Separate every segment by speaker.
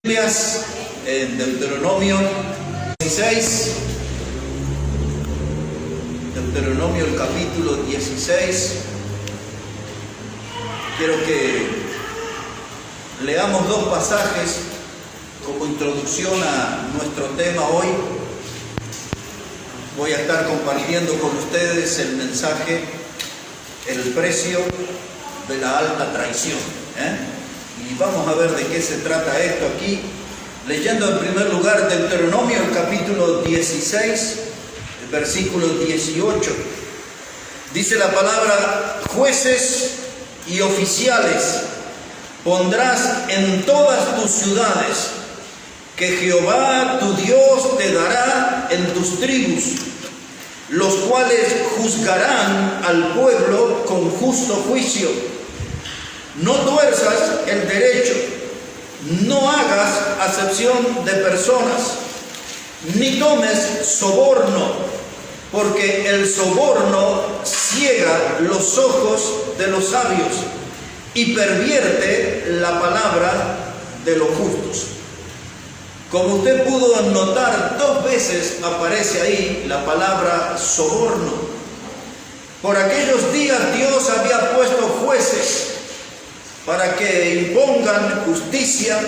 Speaker 1: Biblias en Deuteronomio 16, Deuteronomio el capítulo 16. Quiero que leamos dos pasajes como introducción a nuestro tema hoy. Voy a estar compartiendo con ustedes el mensaje, el precio de la alta traición. Y vamos a ver de qué se trata esto aquí, leyendo en primer lugar Deuteronomio, el capítulo 16, el versículo 18. Dice la palabra: jueces y oficiales pondrás en todas tus ciudades, que Jehová tu Dios te dará en tus tribus, los cuales juzgarán al pueblo con justo juicio. No tuerzas el derecho, no hagas acepción de personas, ni tomes soborno, porque el soborno ciega los ojos de los sabios y pervierte la palabra de los justos. Como usted pudo notar, dos veces aparece ahí la palabra soborno. Por aquellos días Dios había puesto jueces para que impongan justicia,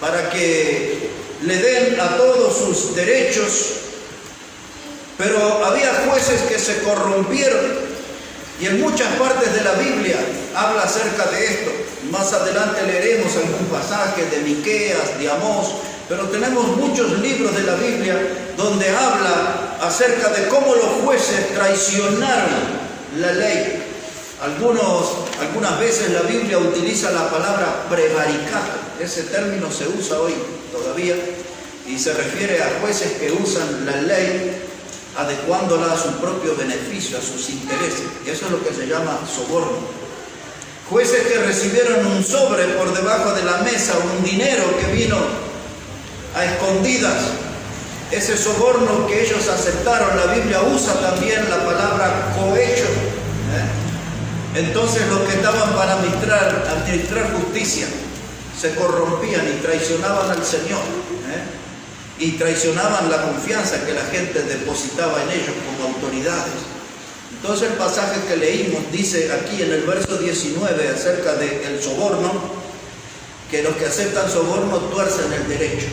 Speaker 1: para que le den a todos sus derechos, pero había jueces que se corrompieron, y en muchas partes de la Biblia habla acerca de esto. Más adelante leeremos algún pasaje de Miqueas, de Amós, pero tenemos muchos libros de la Biblia donde habla acerca de cómo los jueces traicionaron la ley. Algunas veces la Biblia utiliza la palabra prevaricato. Ese término se usa hoy todavía y se refiere a jueces que usan la ley adecuándola a su propio beneficio, a sus intereses. Y eso es lo que se llama soborno. Jueces que recibieron un sobre por debajo de la mesa, un dinero que vino a escondidas. Ese soborno que ellos aceptaron, la Biblia usa también la palabra cohecho. Entonces los que estaban para administrar justicia se corrompían y traicionaban al Señor, y traicionaban la confianza que la gente depositaba en ellos como autoridades. Entonces el pasaje que leímos dice aquí en el verso 19 acerca del soborno, que los que aceptan soborno tuercen el derecho,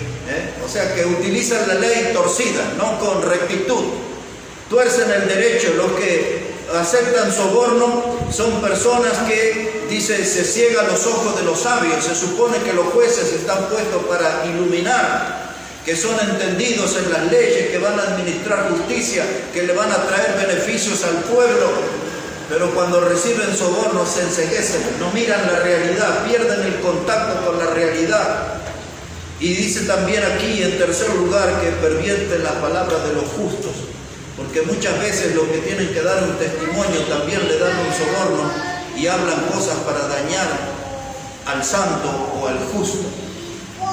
Speaker 1: o sea que utilizan la ley torcida, no con rectitud, tuercen el derecho. Los que aceptan soborno son personas que, dice, se ciegan los ojos de los sabios. Se supone que los jueces están puestos para iluminar, que son entendidos en las leyes, que van a administrar justicia, que le van a traer beneficios al pueblo, pero cuando reciben soborno se enceguecen, no miran la realidad, pierden el contacto con la realidad. Y dice también aquí en tercer lugar que pervierte la palabra de los justos, porque muchas veces los que tienen que dar un testimonio también le dan un soborno y hablan cosas para dañar al santo o al justo.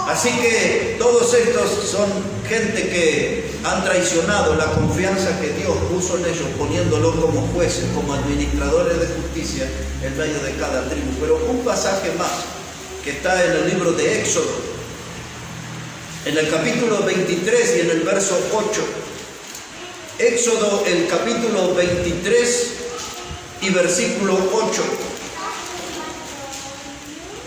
Speaker 1: Así que todos estos son gente que han traicionado la confianza que Dios puso en ellos, poniéndolos como jueces, como administradores de justicia en medio de cada tribu. Pero un pasaje más que está en el libro de Éxodo, en el capítulo 23 y en el verso 8. Éxodo, el capítulo 23 y versículo 8.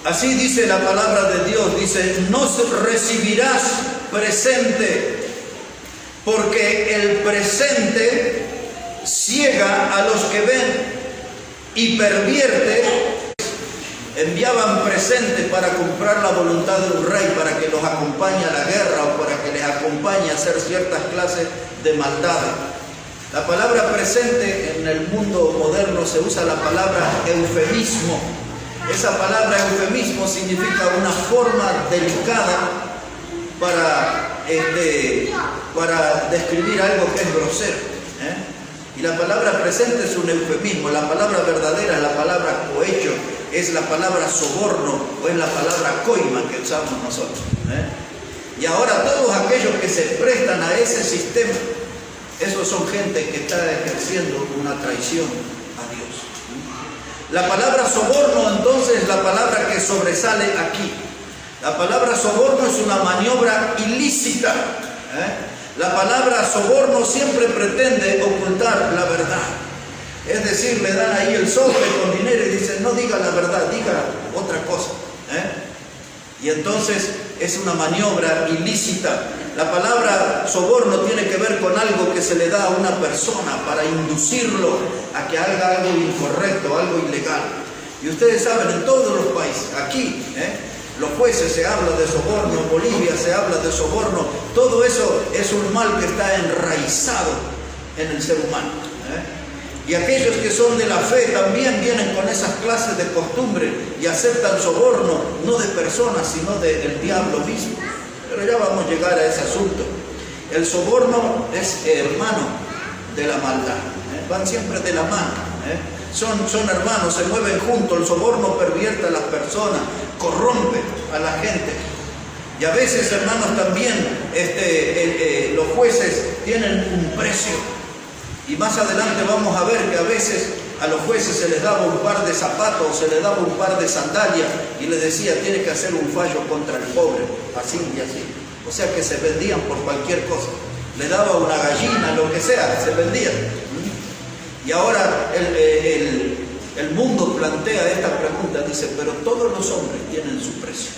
Speaker 1: Así dice la palabra de Dios, dice: no recibirás presente, porque el presente ciega a los que ven y pervierte. Enviaban presentes para comprar la voluntad de un rey, para que los acompañe a la guerra o para que les acompañe a hacer ciertas clases de maldad. La palabra presente en el mundo moderno se usa la palabra eufemismo. Esa palabra eufemismo significa una forma delicada para describir algo que es grosero. Y la palabra presente es un eufemismo. La palabra verdadera es la palabra cohecho, es la palabra soborno o es la palabra coima que usamos nosotros. Y ahora todos aquellos que se prestan a ese sistema, esos son gente que está ejerciendo una traición a Dios. La palabra soborno entonces es la palabra que sobresale aquí. La palabra soborno es una maniobra ilícita. La palabra soborno siempre pretende ocultar la verdad. Es decir, le dan ahí el sobre con dinero y dicen, no diga la verdad, diga otra cosa. Y entonces es una maniobra ilícita. La palabra soborno tiene que ver con algo que se le da a una persona para inducirlo a que haga algo incorrecto, algo ilegal. Y ustedes saben, en todos los países, aquí, los jueces se habla de soborno, en Bolivia se habla de soborno. Todo eso es un mal que está enraizado en el ser humano. Y aquellos que son de la fe también vienen con esas clases de costumbre y aceptan soborno, no de personas, sino del diablo mismo. Pero ya vamos a llegar a ese asunto. El soborno es hermano de la maldad. Van siempre de la mano. Son hermanos, se mueven juntos. El soborno pervierte a las personas, corrompe a la gente. Y a veces, hermanos, también los jueces tienen un precio. Y más adelante vamos a ver que a veces a los jueces se les daba un par de zapatos, se les daba un par de sandalias y les decía, tiene que hacer un fallo contra el pobre, así y así. O sea que se vendían por cualquier cosa. Le daba una gallina, lo que sea, se vendían. Y ahora el mundo plantea esta pregunta, dice, pero todos los hombres tienen su precio.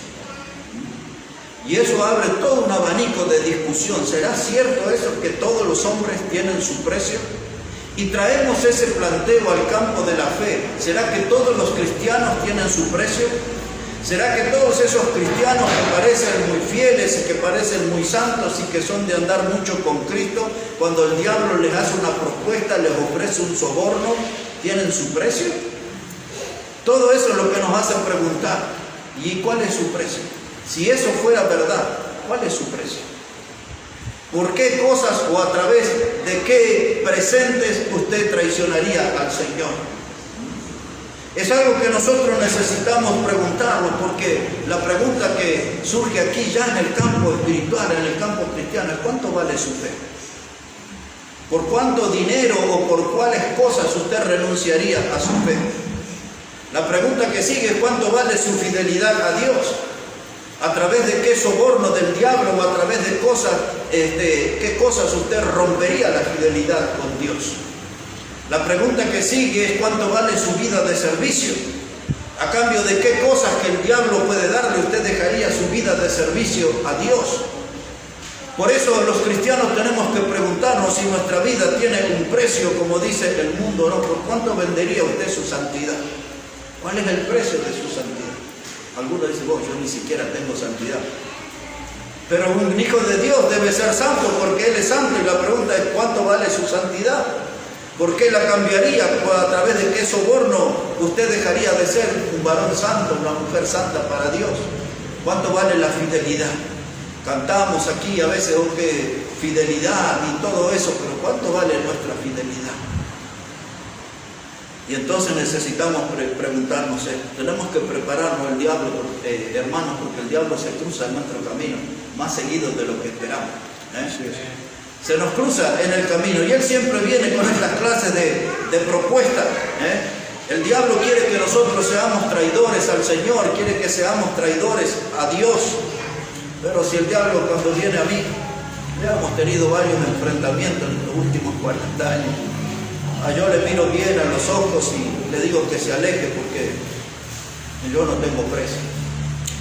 Speaker 1: Y eso abre todo un abanico de discusión. ¿Será cierto eso, que todos los hombres tienen su precio? Y traemos ese planteo al campo de la fe. ¿Será que todos los cristianos tienen su precio? ¿Será que todos esos cristianos que parecen muy fieles y que parecen muy santos y que son de andar mucho con Cristo, cuando el diablo les hace una propuesta, les ofrece un soborno, tienen su precio? Todo eso es lo que nos hace preguntar. ¿Y cuál es su precio? Si eso fuera verdad, ¿cuál es su precio? ¿Por qué cosas o a través de qué presentes usted traicionaría al Señor? Es algo que nosotros necesitamos preguntarnos, porque la pregunta que surge aquí ya en el campo espiritual, en el campo cristiano, es ¿cuánto vale su fe? ¿Por cuánto dinero o por cuáles cosas usted renunciaría a su fe? La pregunta que sigue es ¿cuánto vale su fidelidad a Dios? ¿A través de qué soborno del diablo o a través de cosas, qué cosas usted rompería la fidelidad con Dios? La pregunta que sigue es ¿cuánto vale su vida de servicio? ¿A cambio de qué cosas que el diablo puede darle usted dejaría su vida de servicio a Dios? Por eso los cristianos tenemos que preguntarnos si nuestra vida tiene un precio, como dice el mundo, ¿no? ¿Por cuánto vendería usted su santidad? ¿Cuál es el precio de su santidad? Algunos dicen, yo ni siquiera tengo santidad. Pero un hijo de Dios debe ser santo porque Él es santo. Y la pregunta es, ¿cuánto vale su santidad? ¿Por qué la cambiaría? ¿A través de qué soborno usted dejaría de ser un varón santo, una mujer santa para Dios? ¿Cuánto vale la fidelidad? Cantamos aquí a veces, que fidelidad y todo eso, pero ¿cuánto vale nuestra fidelidad? Y entonces necesitamos preguntarnos esto. Tenemos que prepararnos el diablo, hermanos, porque el diablo se cruza en nuestro camino más seguido de lo que esperamos. Sí. Se nos cruza en el camino y él siempre viene con estas clases de propuestas. El diablo quiere que nosotros seamos traidores al Señor, quiere que seamos traidores a Dios. Pero si el diablo cuando viene a mí, ya hemos tenido varios enfrentamientos en los últimos 40 años. Yo le miro bien a los ojos y le digo que se aleje porque yo no tengo precio.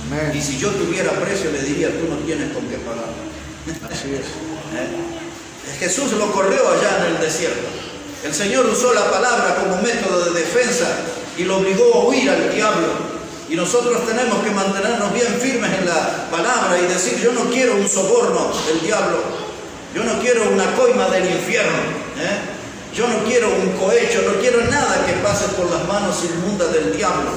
Speaker 1: Amén. Y si yo tuviera precio le diría, tú no tienes con qué pagar. Así es. Jesús lo corrió allá en el desierto. El Señor usó la palabra como método de defensa y lo obligó a huir al diablo. Y nosotros tenemos que mantenernos bien firmes en la palabra y decir, yo no quiero un soborno del diablo. Yo no quiero una coima del infierno. Yo no quiero un cohecho, no quiero nada que pase por las manos inmundas del diablo.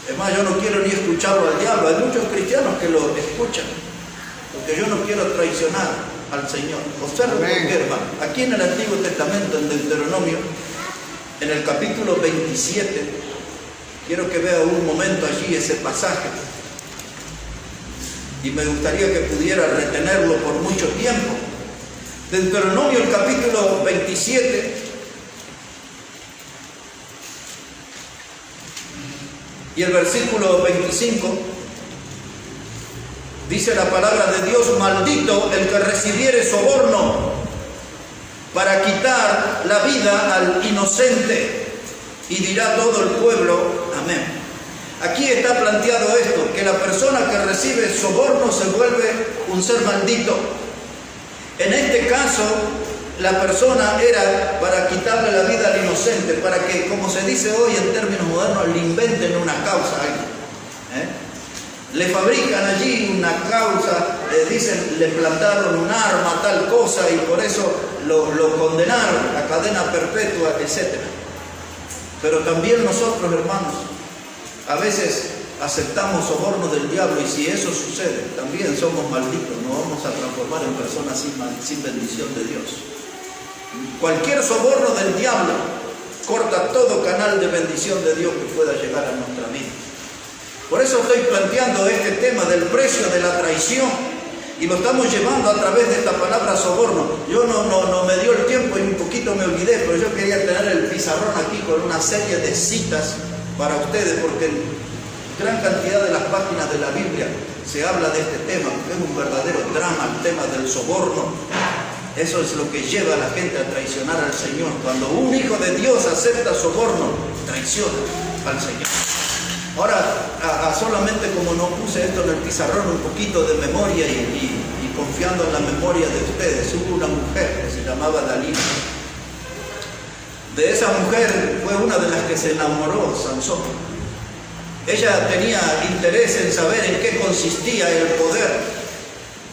Speaker 1: Es más, yo no quiero ni escucharlo al diablo. Hay muchos cristianos que lo escuchan, porque yo no quiero traicionar al Señor. Observen por qué, hermano. Aquí en el Antiguo Testamento, en Deuteronomio, en el capítulo 27, quiero que vea un momento allí ese pasaje. Y me gustaría que pudiera retenerlo por mucho tiempo. Deuteronomio, el capítulo 27, y el versículo 25, Dice la palabra de Dios: maldito el que recibiere soborno para quitar la vida al inocente. Y dirá todo el pueblo: amén. Aquí está planteado esto, que la persona que recibe soborno se vuelve un ser maldito. En este caso, la persona era para quitarle la vida al inocente, para que, como se dice hoy en términos modernos, le inventen una causa a alguien. Le fabrican allí una causa, dicen, le plantaron un arma, tal cosa, y por eso lo condenaron a cadena perpetua, etc. Pero también nosotros, hermanos, a veces aceptamos soborno del diablo, y si eso sucede, también somos malditos, nos vamos a transformar en personas sin bendición de Dios. Cualquier soborno del diablo corta todo canal de bendición de Dios que pueda llegar a nuestra vida. Por eso estoy planteando este tema del precio de la traición, y lo estamos llevando a través de esta palabra soborno. Yo no me dio el tiempo y un poquito me olvidé, pero yo quería tener el pizarrón aquí con una serie de citas para ustedes, porque en gran cantidad de las páginas de la Biblia se habla de este tema. Es un verdadero drama el tema del soborno. Eso es lo que lleva a la gente a traicionar al Señor. Cuando un hijo de Dios acepta soborno, traiciona al Señor. Ahora, solamente como no puse esto en el pizarrón, un poquito de memoria y confiando en la memoria de ustedes, hubo una mujer que se llamaba Dalila. De esa mujer fue una de las que se enamoró Sansón. Ella tenía interés en saber en qué consistía el poder.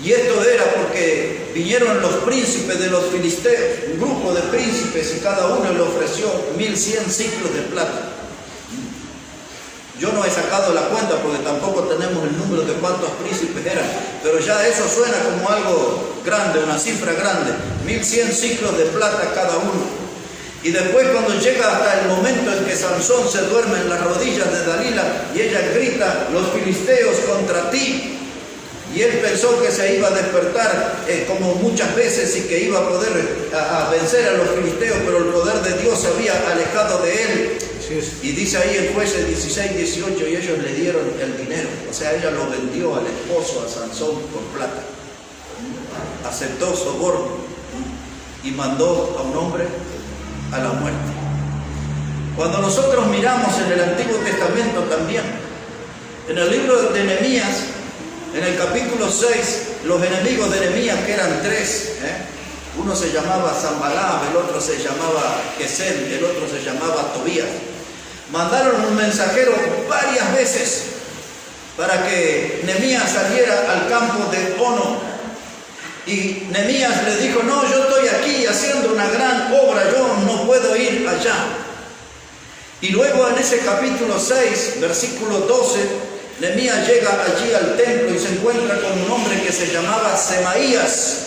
Speaker 1: Y esto era porque vinieron los príncipes de los filisteos, un grupo de príncipes, y cada uno le ofreció 1100 ciclos de plata. Yo no he sacado la cuenta porque tampoco tenemos el número de cuántos príncipes eran, pero ya eso suena como algo grande, una cifra grande. 1100 ciclos de plata cada uno. Y después, cuando llega hasta el momento en que Sansón se duerme en las rodillas de Dalila y ella grita: los filisteos contra ti. Y él pensó que se iba a despertar como muchas veces y que iba a poder a vencer a los filisteos, pero el poder de Dios se había alejado de él. Y dice ahí en Jueces 16, 18, y ellos le dieron el dinero. O sea, ella lo vendió al esposo, a Sansón, por plata. Aceptó soborno y mandó a un hombre a la muerte. Cuando nosotros miramos en el Antiguo Testamento también, en el libro de Nehemías, en el capítulo 6, los enemigos de Nehemías, que eran tres, uno se llamaba Sanballat, el otro se llamaba Gesem, el otro se llamaba Tobías, mandaron un mensajero varias veces para que Nehemías saliera al campo de Ono. Y Nehemías le dijo: no, yo estoy aquí haciendo una gran obra, yo no puedo ir allá. Y luego en ese capítulo 6, versículo 12, Nehemías llega allí al templo y se encuentra con un hombre que se llamaba Semaías.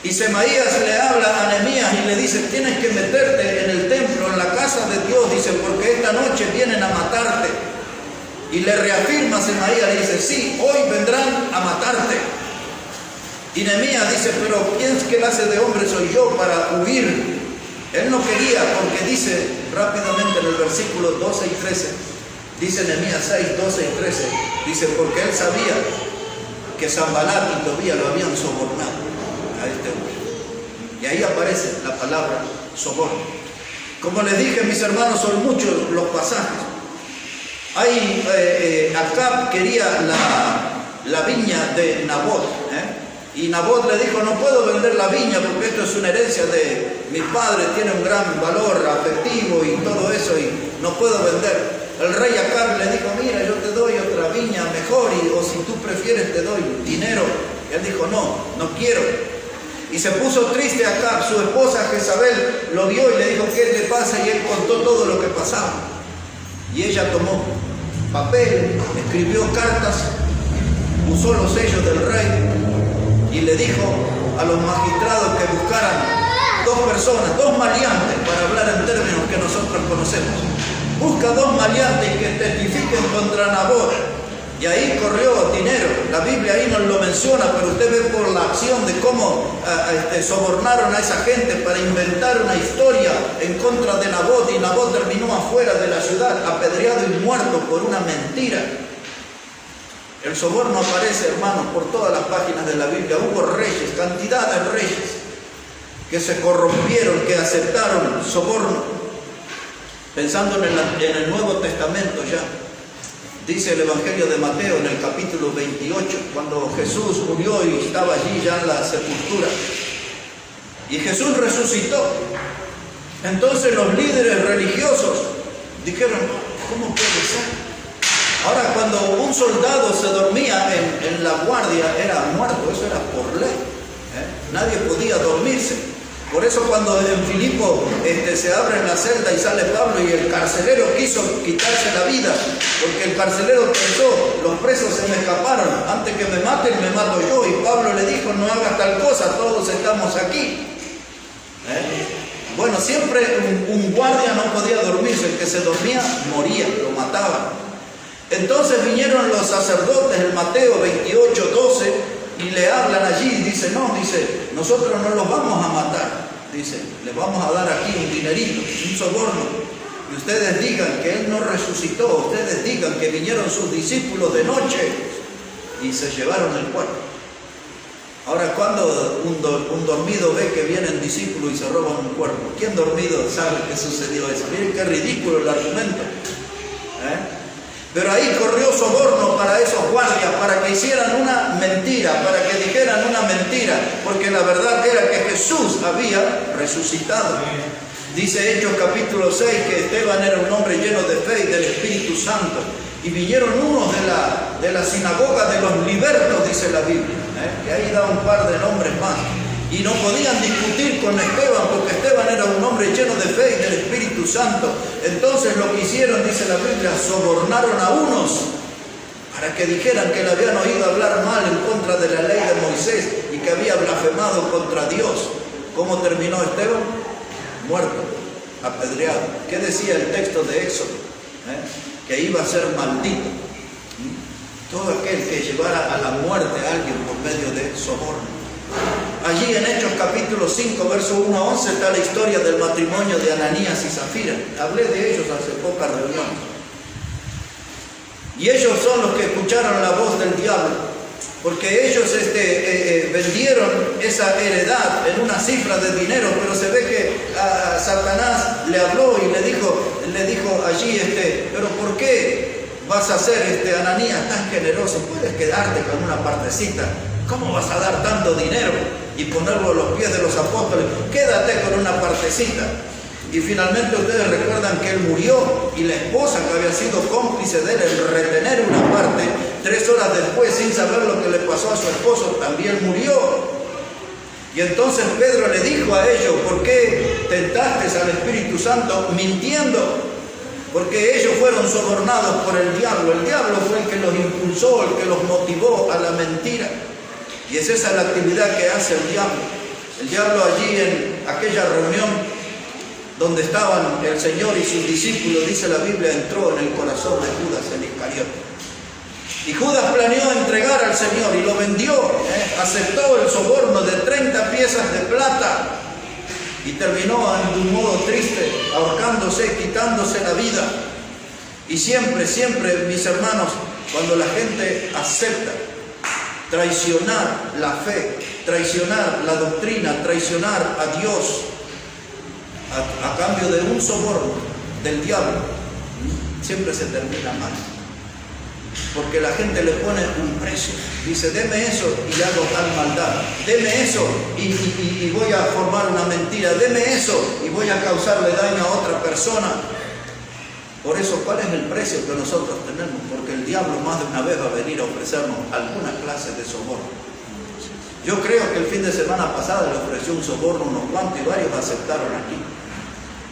Speaker 1: Y Semaías le habla a Nehemías y le dice: tienes que meterte en el templo, en la casa de Dios, dice, porque esta noche vienen a matarte. Y le reafirma Semaías, le dice: sí, hoy vendrán a matarte. Y Nehemías dice: pero ¿quién clase de hombre soy yo para huir? Él no quería, porque dice rápidamente en el versículo 12 y 13, dice Nehemías 6, 12 y 13, dice: porque él sabía que Sanballat y Tobías lo habían sobornado a este hombre. Y ahí aparece la palabra soborno. Como les dije, mis hermanos, son muchos los pasajes. Acab quería la viña de Nabot, y Nabot le dijo: no puedo vender la viña porque esto es una herencia de mis padres, tiene un gran valor afectivo y todo eso, y no puedo vender. El rey Acab le dijo: mira, yo te doy otra viña mejor, o si tú prefieres te doy dinero. Él dijo: no quiero. Y se puso triste Acab. Su esposa Jezabel lo vio y le dijo: ¿qué le pasa? Y él contó todo lo que pasaba. Y ella tomó papel, escribió cartas, usó los sellos del rey y le dijo a los magistrados que buscaran dos personas, dos maleantes, para hablar en términos que nosotros conocemos. Busca dos maleantes que testifiquen contra Nabot. Y ahí corrió dinero. La Biblia ahí no lo menciona, pero usted ve por la acción de cómo sobornaron a esa gente para inventar una historia en contra de Nabot, y Nabot terminó afuera de la ciudad, apedreado y muerto por una mentira. El soborno aparece, hermanos, por todas las páginas de la Biblia. Hubo reyes, cantidad de reyes, que se corrompieron, que aceptaron soborno. Pensando en el Nuevo Testamento ya, dice el Evangelio de Mateo en el capítulo 28, cuando Jesús murió y estaba allí ya en la sepultura, y Jesús resucitó. Entonces los líderes religiosos dijeron, ¿cómo puede ser? Ahora, cuando un soldado se dormía en la guardia, era muerto, eso era por ley. Nadie podía dormirse. Por eso cuando en Filipo se abre la celda y sale Pablo y el carcelero quiso quitarse la vida, porque el carcelero pensó, los presos se me escaparon, antes que me maten, me mato yo. Y Pablo le dijo, no hagas tal cosa, todos estamos aquí. Bueno, siempre un guardia no podía dormirse, el que se dormía moría, lo mataban. Entonces vinieron los sacerdotes, el Mateo 28, 12, y le hablan allí, dice, nosotros no los vamos a matar, dice, les vamos a dar aquí un dinerito, un soborno, y ustedes digan que Él no resucitó, ustedes digan que vinieron sus discípulos de noche y se llevaron el cuerpo. Ahora, cuando un dormido ve que vienen discípulos y se roban un cuerpo, ¿quién dormido sabe que sucedió eso? Miren qué ridículo el argumento. Pero ahí corrió soborno para esos guardias, para que hicieran una mentira, para que dijeran una mentira, porque la verdad era que Jesús había resucitado. Dice Hechos capítulo 6 que Esteban era un hombre lleno de fe y del Espíritu Santo. Y vinieron unos de la sinagoga de los libertos, dice la Biblia. Y ahí da un par de nombres más. Y no podían discutir con Esteban, porque Esteban era un hombre lleno de fe y del Espíritu Santo. Entonces lo que hicieron, dice la Biblia, sobornaron a unos para que dijeran que le habían oído hablar mal en contra de la ley de Moisés y que había blasfemado contra Dios. ¿Cómo terminó Esteban? Muerto, apedreado. ¿Qué decía el texto de Éxodo? Que iba a ser maldito. Todo aquel que llevara a la muerte a alguien por medio de soborno. Allí en Hechos capítulo 5, verso 1 a 11 está la historia del matrimonio de Ananías y Zafira. Hablé de ellos hace pocas reuniones. Y ellos son los que escucharon la voz del diablo, porque ellos vendieron esa heredad en una cifra de dinero, pero se ve que a Satanás le habló y le dijo allí, pero ¿por qué vas a ser, Ananías, tan generoso? Puedes quedarte con una partecita. ¿Cómo vas a dar tanto dinero y ponerlo a los pies de los apóstoles? Quédate con una partecita. Y finalmente ustedes recuerdan que él murió y la esposa que había sido cómplice de él en retener una parte, 3 horas después, sin saber lo que le pasó a su esposo, también murió. Y entonces Pedro le dijo a ellos, ¿por qué tentaste al Espíritu Santo mintiendo? Porque ellos fueron sobornados por el diablo. El diablo fue el que los impulsó, el que los motivó a la mentira. Y es esa la actividad que hace el diablo. El diablo allí en aquella reunión donde estaban el Señor y sus discípulos, dice la Biblia, entró en el corazón de Judas el Iscariote. Y Judas planeó entregar al Señor y lo vendió, aceptó el soborno de 30 piezas de plata y terminó de un modo triste, ahorcándose, quitándose la vida. Y siempre, mis hermanos, cuando la gente acepta traicionar la fe, traicionar la doctrina, traicionar a Dios a cambio de un soborno del diablo, siempre se termina mal. Porque la gente le pone un precio. Dice, deme eso y hago tal maldad. Deme eso y voy a formar una mentira. Deme eso y voy a causarle daño a otra persona. Por eso, ¿cuál es el precio que nosotros tenemos? Porque el diablo más de una vez va a venir a ofrecernos alguna clase de soborno. Yo creo que el fin de semana pasado le ofreció un soborno unos cuantos y varios aceptaron aquí.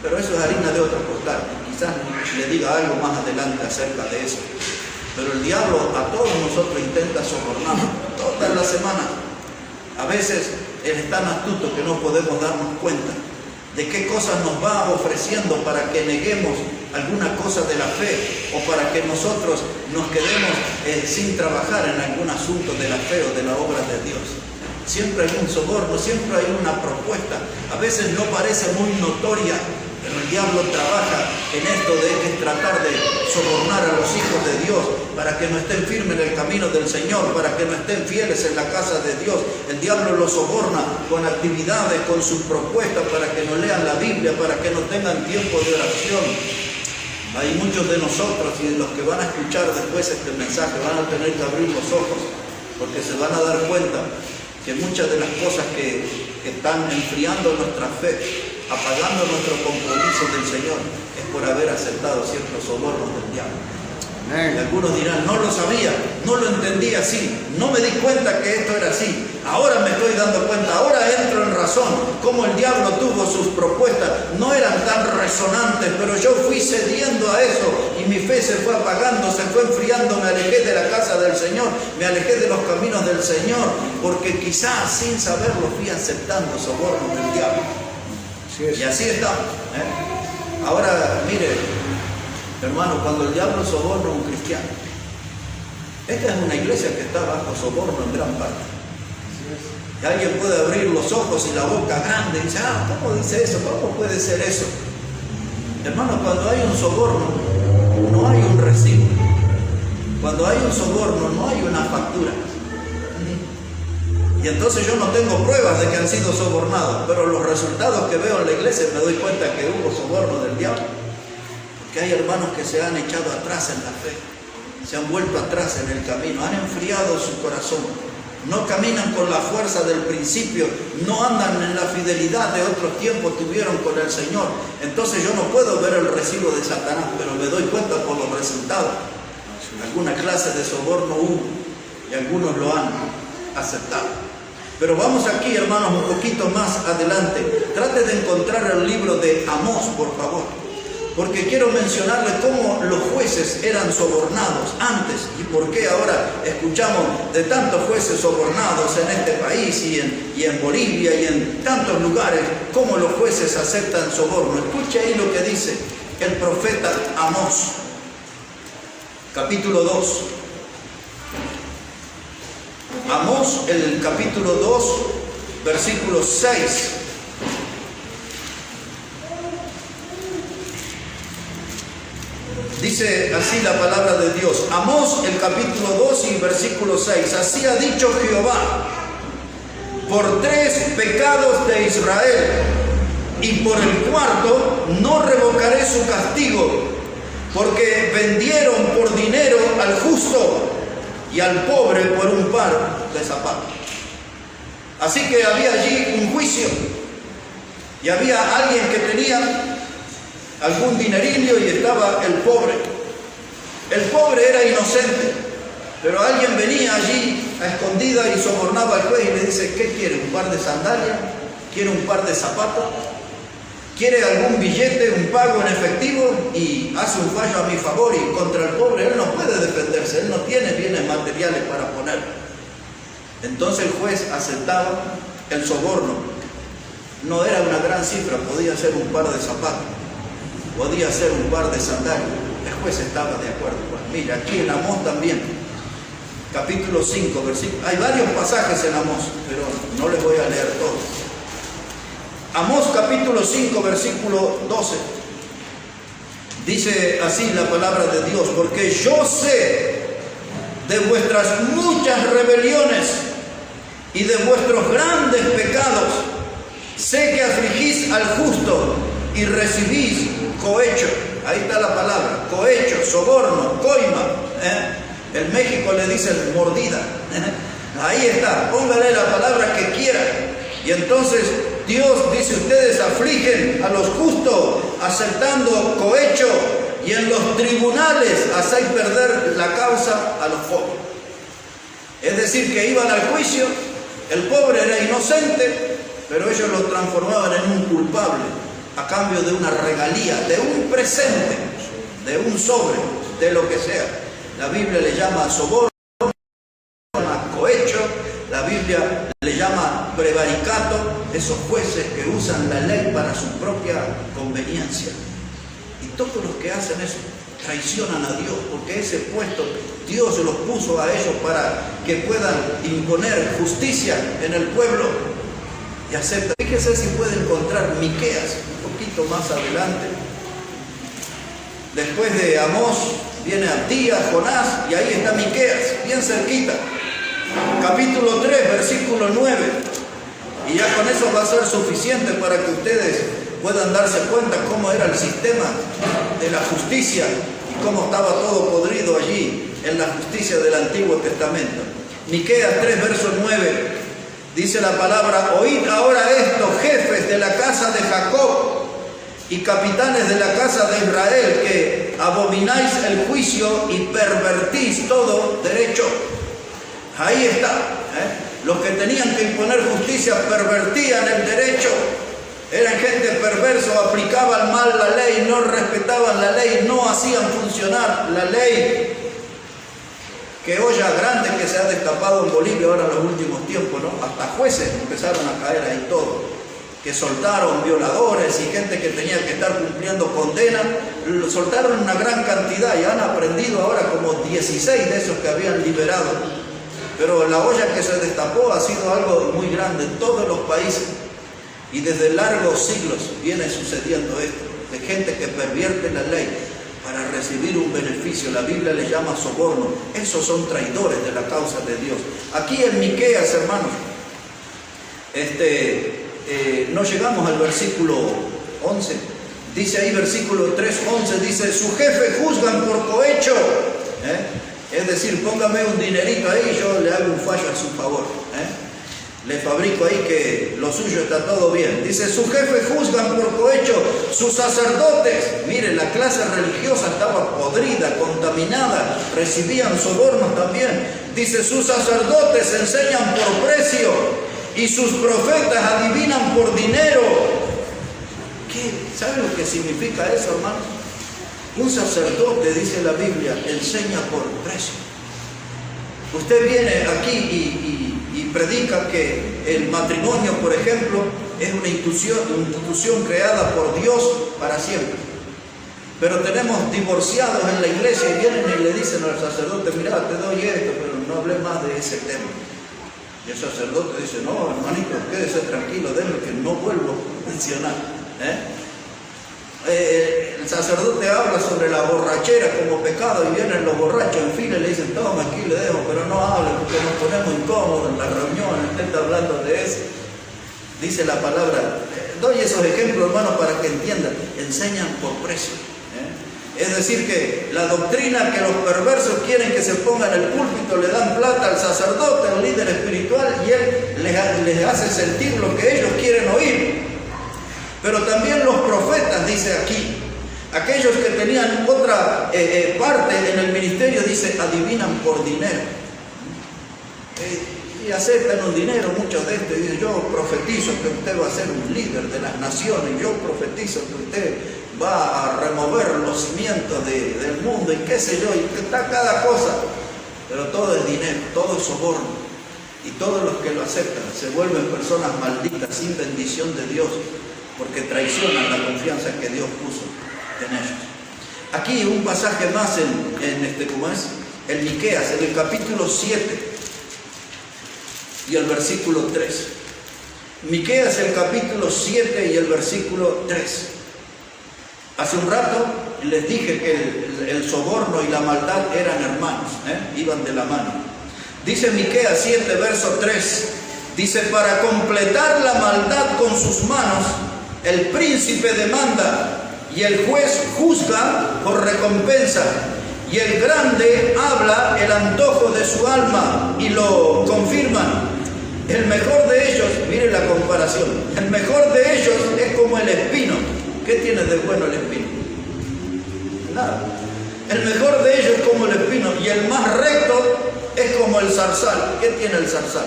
Speaker 1: Pero eso es harina de otro costal. Quizás le diga algo más adelante acerca de eso. Pero el diablo a todos nosotros intenta sobornarnos toda la semana. A veces él es tan astuto que no podemos darnos cuenta de qué cosas nos va ofreciendo para que neguemos alguna cosa de la fe o para que nosotros nos quedemos sin trabajar en algún asunto de la fe o de la obra de Dios. Siempre hay un soborno, siempre hay una propuesta. A veces no parece muy notoria, pero el El diablo trabaja en esto de tratar de sobornar a los hijos de Dios para que no estén firmes en el camino del Señor, para que no estén fieles en la casa de Dios. El diablo los soborna con actividades, con sus propuestas para que no lean la Biblia, para que no tengan tiempo de oración. Hay muchos de nosotros y de los que van a escuchar después este mensaje van a tener que abrir los ojos, porque se van a dar cuenta que muchas de las cosas que están enfriando nuestra fe, apagando nuestro compromiso del Señor, es por haber aceptado ciertos sobornos del diablo. Y algunos dirán, no lo sabía, no lo entendí así, no me di cuenta que esto era así. Ahora me estoy dando cuenta, ahora entro en razón, cómo el diablo tuvo sus propuestas, no eran tan resonantes, pero yo fui cediendo a eso y mi fe se fue apagando, se fue enfriando, me alejé de la casa del Señor, me alejé de los caminos del Señor, porque quizás sin saberlo fui aceptando sobornos del diablo. Y así estamos. Ahora, mire, hermano, cuando el diablo soborna a un cristiano, esta es una iglesia que está bajo soborno en gran parte. Y alguien puede abrir los ojos y la boca grande y dice, ¿cómo dice eso? ¿Cómo puede ser eso? Hermano, cuando hay un soborno, no hay un recibo. Cuando hay un soborno, no hay una factura. Y entonces yo no tengo pruebas de que han sido sobornados, pero los resultados que veo en la iglesia me doy cuenta que hubo soborno del diablo. Porque hay hermanos que se han echado atrás en la fe, se han vuelto atrás en el camino, han enfriado su corazón, no caminan con la fuerza del principio, no andan en la fidelidad de otros tiempos tuvieron con el Señor. Entonces yo no puedo ver el recibo de Satanás, pero me doy cuenta por los resultados. Alguna clase de soborno hubo y algunos lo han aceptado. Pero vamos aquí, hermanos, un poquito más adelante. Trate de encontrar el libro de Amós, por favor. Porque quiero mencionarles cómo los jueces eran sobornados antes y por qué ahora escuchamos de tantos jueces sobornados en este país y en Bolivia y en tantos lugares, cómo los jueces aceptan soborno. Escuche ahí lo que dice el profeta Amós, capítulo 2. Amós, el capítulo 2, versículo 6. Dice así la palabra de Dios. Amós, el capítulo 2 y versículo 6. Así ha dicho Jehová: por 3 pecados de Israel, y por el cuarto no revocaré su castigo, porque vendieron por dinero al justo y al pobre por un par de zapatos. Así que había allí un juicio, y había alguien que tenía algún dinerillo y estaba el pobre. El pobre era inocente, pero alguien venía allí a escondida y sobornaba al juez y le dice: ¿qué quiere? ¿Un par de sandalias? ¿Quiere un par de zapatos? ¿Quiere algún billete, un pago en efectivo? Y hace un fallo a mi favor, y contra el pobre él no puede defenderse, él no tiene bienes materiales para poner. Entonces el juez aceptaba el soborno. No era una gran cifra, podía ser un par de zapatos, podía ser un par de sandalias. El juez estaba de acuerdo. Pues mira, aquí en Amós también, capítulo 5, versículo. Hay varios pasajes en Amós, pero no les voy a leer todos. Amós capítulo 5, versículo 12. Dice así la palabra de Dios: porque yo sé de vuestras muchas rebeliones y de vuestros grandes pecados. Sé que afligís al justo y recibís cohecho. Ahí está la palabra, cohecho, soborno, coima. En México le dicen mordida. Ahí está, póngale la palabra que quiera. Y entonces Dios dice: ustedes afligen a los justos aceptando cohecho, y en los tribunales hacéis perder la causa a los pobres. Es decir, que iban al juicio, el pobre era inocente, pero ellos lo transformaban en un culpable a cambio de una regalía, de un presente, de un sobre, de lo que sea. La Biblia le llama soborno, cohecho. La Biblia le llama prevaricato, esos jueces que usan la ley para su propia conveniencia. Y todos los que hacen eso traicionan a Dios, porque ese puesto Dios se los puso a ellos para que puedan imponer justicia en el pueblo. Y acepta. Fíjese si puede encontrar Miqueas un poquito más adelante. Después de Amós viene Abdías, Jonás, y ahí está Miqueas, bien cerquita. Capítulo 3, versículo 9. Y ya con eso va a ser suficiente para que ustedes puedan darse cuenta cómo era el sistema de la justicia y cómo estaba todo podrido allí en la justicia del Antiguo Testamento. Miqueas 3, verso 9, dice la palabra: oíd ahora esto, jefes de la casa de Jacob y capitanes de la casa de Israel, que abomináis el juicio y pervertís todo derecho. Ahí está, Los que tenían que imponer justicia pervertían el derecho. Eran gente perversa, aplicaban mal la ley, no respetaban la ley, no hacían funcionar la ley. Qué olla grande que se ha destapado en Bolivia ahora en los últimos tiempos, ¿no? Hasta jueces empezaron a caer ahí todo, que soltaron violadores y gente que tenía que estar cumpliendo condena, soltaron una gran cantidad y han aprendido ahora como 16 de esos que habían liberado. Pero la olla que se destapó ha sido algo muy grande en todos los países y desde largos siglos viene sucediendo esto, de gente que pervierte la ley para recibir un beneficio. La Biblia le llama soborno. Esos son traidores de la causa de Dios. Aquí en Miqueas, hermanos, no llegamos al versículo 11. Dice ahí, versículo 3:11, dice: su jefe juzgan por cohecho. Es decir, póngame un dinerito ahí y yo le hago un fallo a su favor. Le fabrico ahí que lo suyo está todo bien. Dice: su jefe juzgan por cohecho, sus sacerdotes. Miren, la clase religiosa estaba podrida, contaminada, recibían sobornos también. Dice: sus sacerdotes enseñan por precio y sus profetas adivinan por dinero. ¿Sabe lo que significa eso, hermano? Un sacerdote, dice la Biblia, enseña por precio. Usted viene aquí y predica que el matrimonio, por ejemplo, es una institución creada por Dios para siempre. Pero tenemos divorciados en la iglesia y vienen y le dicen al sacerdote: mira, te doy esto, pero no hablé más de ese tema. Y el sacerdote dice: no, hermanito, quédese tranquilo, déme que no vuelvo a mencionar. El sacerdote habla sobre la borrachera como pecado y vienen los borrachos en fila y le dicen: toma, aquí le dejo, pero no hable porque nos ponemos incómodos en la reunión, usted está hablando de eso. Dice la palabra. Doy esos ejemplos, hermanos, para que entiendan. Enseñan por precio. Es decir, que la doctrina que los perversos quieren que se ponga en el púlpito, le dan plata al sacerdote, al líder espiritual, y él les hace sentir lo que ellos quieren oír. Pero también los profetas, dice aquí, aquellos que tenían otra parte en el ministerio, dice: adivinan por dinero. Y aceptan un dinero, muchos de estos, y dicen: yo profetizo que usted va a ser un líder de las naciones, yo profetizo que usted va a remover los cimientos del mundo, y qué sé yo, y que está cada cosa. Pero todo es dinero, todo es soborno. Y todos los que lo aceptan se vuelven personas malditas, sin bendición de Dios, porque traicionan la confianza que Dios puso en ellos. Aquí un pasaje más en Miqueas, en el capítulo 7 y el versículo 3. Miqueas, el capítulo 7 y el versículo 3. Hace un rato les dije que el soborno y la maldad eran hermanos, iban de la mano. Dice Miqueas 7, verso 3, dice: para completar la maldad con sus manos, el príncipe demanda y el juez juzga por recompensa, y el grande habla el antojo de su alma y lo confirman. El mejor de ellos, miren la comparación, el mejor de ellos es como el espino. ¿Qué tiene de bueno el espino? Nada. El mejor de ellos es como el espino, y el más recto es como el zarzal. ¿Qué tiene el zarzal?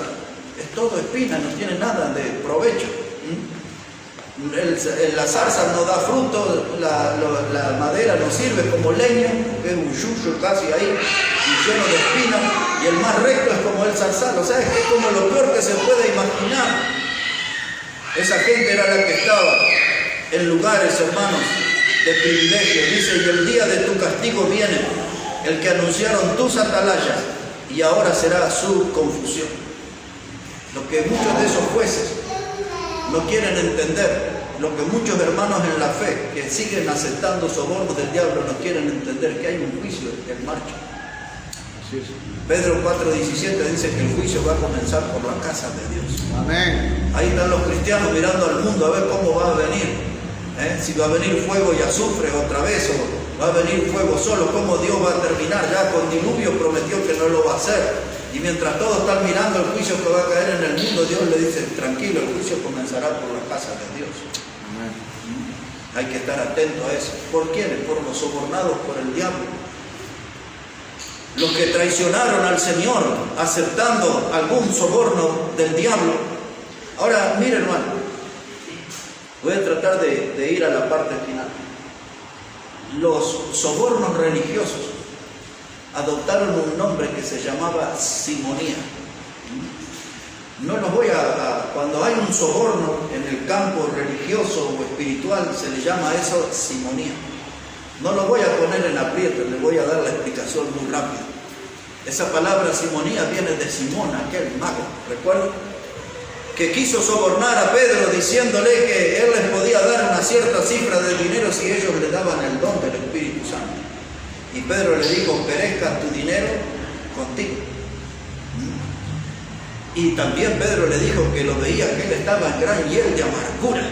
Speaker 1: Es todo espina, no tiene nada de provecho. La zarza no da fruto, la madera no sirve como leña, que es un yuyo casi ahí, y lleno de espinas, y el más recto es como el zarzal. O sea, es que es como lo peor que se puede imaginar. Esa gente era la que estaba en lugares, hermanos, de privilegio. Dice: y el día de tu castigo viene, el que anunciaron tus atalayas, y ahora será su confusión. Lo que muchos de esos jueces no quieren entender, lo que muchos hermanos en la fe que siguen aceptando sobornos del diablo no quieren entender, que hay un juicio en marcha.
Speaker 2: Así es.
Speaker 1: Pedro 4:17 dice que el juicio va a comenzar por la casa de Dios.
Speaker 2: Amén.
Speaker 1: Ahí están los cristianos mirando al mundo a ver cómo va a venir. Si va a venir fuego y azufre otra vez, o va a venir fuego solo, cómo Dios va a terminar. Ya con diluvio prometió que no lo va a hacer. Y mientras todos están mirando el juicio que va a caer en el mundo, Dios le dice, tranquilo, el juicio comenzará por la casa de Dios.
Speaker 2: Amén.
Speaker 1: Hay que estar atento a eso. ¿Por quiénes? Por los sobornados por el diablo. Los que traicionaron al Señor aceptando algún soborno del diablo. Ahora, mire hermano, voy a tratar de ir a la parte final. Los sobornos religiosos adoptaron un nombre que se llamaba simonía. No los voy cuando hay un soborno en el campo religioso o espiritual, se le llama eso simonía. No lo voy a poner en aprieto, le voy a dar la explicación muy rápido. Esa palabra simonía viene de Simón, aquel mago, ¿recuerdan? Que quiso sobornar a Pedro diciéndole que él les podía dar una cierta cifra de dinero si ellos le daban el don del Espíritu Santo. Y Pedro le dijo, perezca tu dinero contigo. Y también Pedro le dijo que lo veía que él estaba en gran hiel de amargura.